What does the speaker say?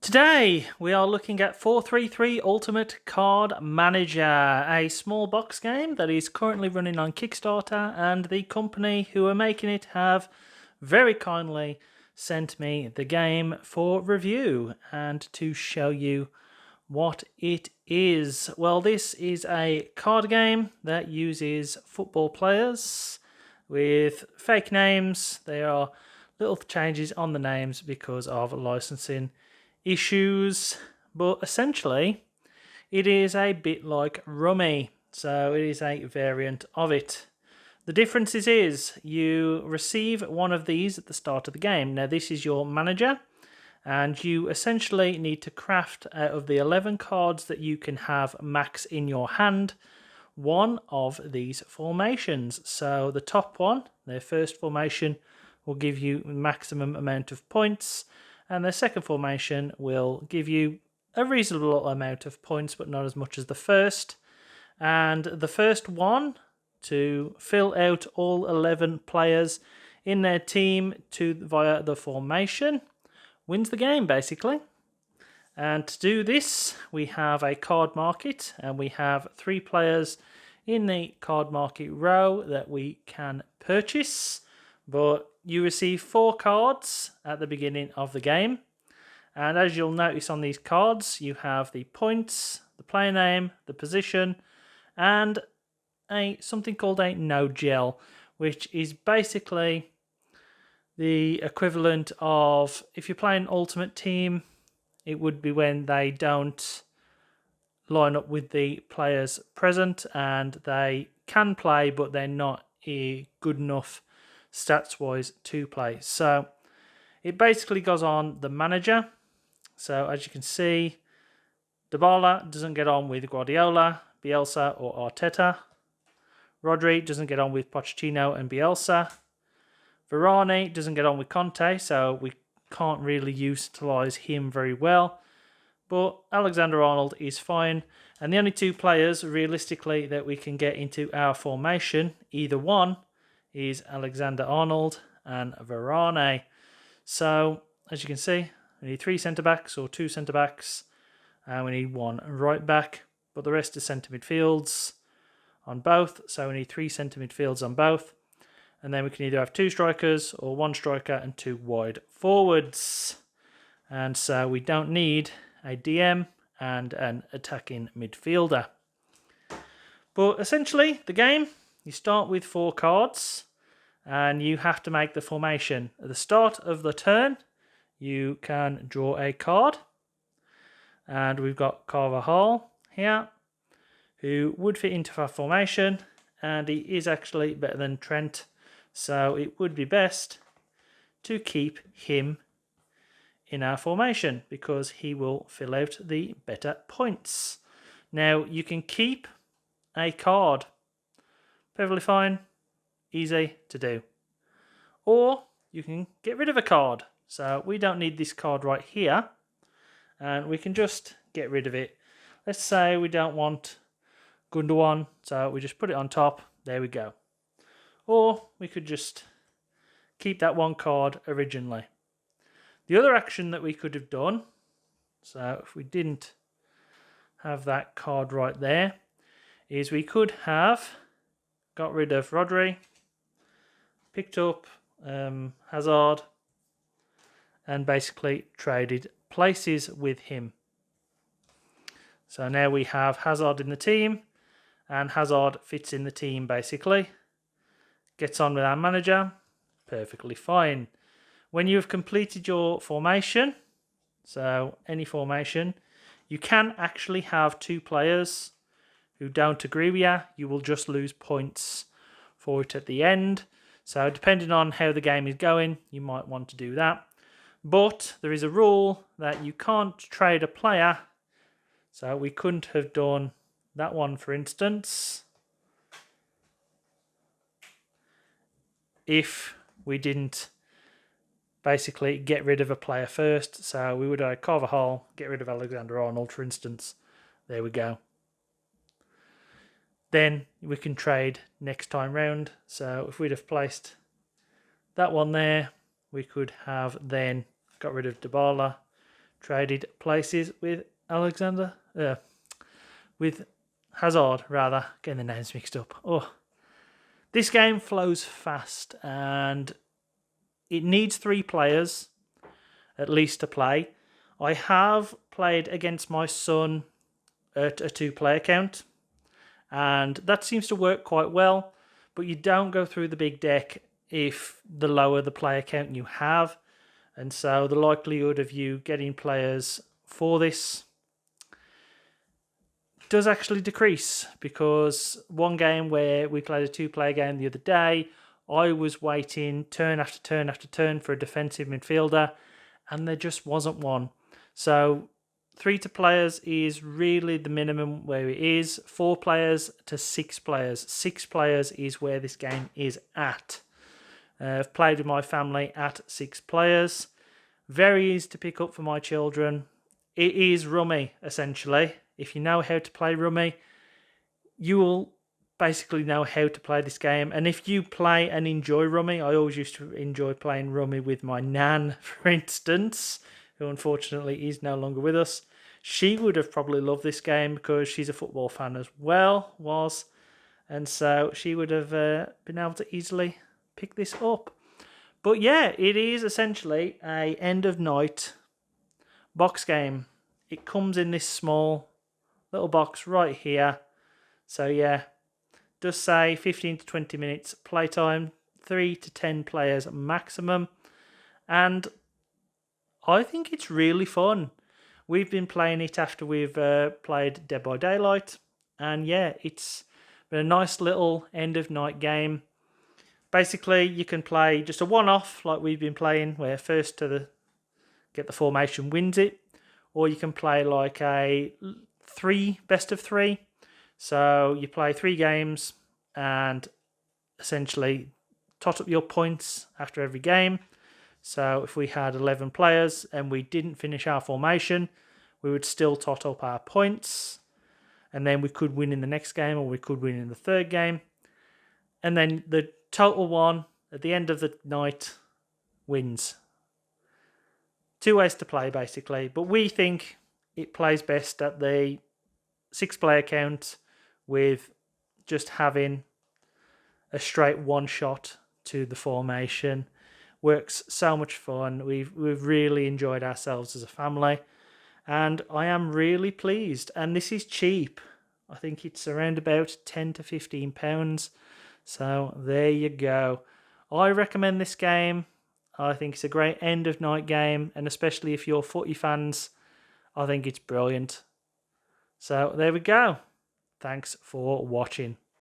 Today we are looking at 433 Ultimate Card Manager, a small box game that is currently running on Kickstarter, and the company who are making it have very kindly sent me the game for review and to show you what it is. Well, this is a card game that uses football players with fake names. There are little changes on the names because of licensing issues, but essentially it is a bit like Rummy, so it is a variant of it. The difference is you receive one of these at the start of the game. Now this is your manager, and you essentially need to craft out of the 11 cards that you can have max in your hand one of these formations. So the top one, their first formation, will give you maximum amount of points, and the second formation will give you a reasonable amount of points, but not as much as the first. And the first one to fill out all 11 players in their team via the formation wins the game, basically. And to do this, we have a card market, and we have 3 players in the card market row that we can purchase. But you receive 4 cards at the beginning of the game. And as you'll notice on these cards, you have the points, the player name, the position, and something called a no gel, which is basically the equivalent of, if you're playing Ultimate Team, it would be when they don't line up with the players present and they can play, but they're not good enough stats-wise to play. So it basically goes on the manager. So as you can see, Dybala doesn't get on with Guardiola, Bielsa or Arteta. Rodri doesn't get on with Pochettino and Bielsa. Varane doesn't get on with Conte, so we can't really utilise him very well. But Alexander-Arnold is fine. And the only 2 players, realistically, that we can get into our formation, either one, is Alexander-Arnold and Varane. So, as you can see, we need 3 centre-backs or 2 centre-backs, and we need 1 right-back, but the rest is centre midfields on both, so we need 3 centre midfields on both, and then we can either have 2 strikers or 1 striker and 2 wide forwards. And so we don't need a DM and an attacking midfielder. But essentially, the game, you start with 4 cards, and you have to make the formation. At the start of the turn, you can draw a card. And we've got Carvajal here, who would fit into our formation, and he is actually better than Trent, so it would be best to keep him in our formation because he will fill out the better points. Now, you can keep a card. Perfectly fine. Easy to do. Or you can get rid of a card. So we don't need this card right here, and we can just get rid of it. Let's say we don't want Gundogan, so we just put it on top. There we go. Or we could just keep that 1 card originally. The other action that we could have done, so if we didn't have that card right there, is we could have got rid of Rodri, picked up Hazard, and basically traded places with him. So now we have Hazard in the team, and Hazard fits in the team basically. Gets on with our manager, perfectly fine. When you have completed your formation, so any formation, you can actually have 2 players who don't agree with you. You will just lose points for it at the end. So depending on how the game is going, you might want to do that. But there is a rule that you can't trade a player. So we couldn't have done that one, for instance, if we didn't basically get rid of a player first. So we would have Carvajal, get rid of Alexander-Arnold, for instance. There we go. Then we can trade next time round. So if we'd have placed that one there, we could have then got rid of Dybala, traded places with with Hazard, rather. Getting the names mixed up. Oh, this game flows fast and it needs 3 players at least to play. I have played against my son at a 2-player count, and that seems to work quite well, but you don't go through the big deck if the lower the player count you have, and so the likelihood of you getting players for this does actually decrease, because one game where we played a 2-player game the other day, I was waiting turn after turn after turn for a defensive midfielder, and there just wasn't one. So 3 to players is really the minimum where it is. 4 players to 6 players. 6 players is where this game is at. I've played with my family at 6 players. Very easy to pick up for my children. It is rummy, essentially. If you know how to play rummy, you will basically know how to play this game. And if you play and enjoy rummy, I always used to enjoy playing rummy with my nan, for instance, who unfortunately is no longer with us. She would have probably loved this game because she's a football fan as well, and so she would have been able to easily pick this up. But yeah, it is essentially a end of night box game. It comes in this small little box right here. So yeah, does say 15 to 20 minutes playtime, 3 to 10 players maximum, and I think it's really fun. We've been playing it after we've played Dead by Daylight, and yeah, it's been a nice little end of night game. Basically, you can play just a one-off like we've been playing, where first to get the formation wins it, or you can play like a 3 best of 3. So you play 3 games and essentially tot up your points after every game. So if we had 11 players and we didn't finish our formation, we would still tot up our points. And then we could win in the next game, or we could win in the third game. And then the total one at the end of the night wins. 2 ways to play, basically. But we think it plays best at the 6-player count, with just having a straight one shot to the formation. Works so much fun. We've really enjoyed ourselves as a family, and I am really pleased. And this is cheap. I think it's around about £10 to £15. So there you go. I recommend this game. I think it's a great end of night game, and especially if you're footy fans, I think it's brilliant. So there we go. Thanks for watching.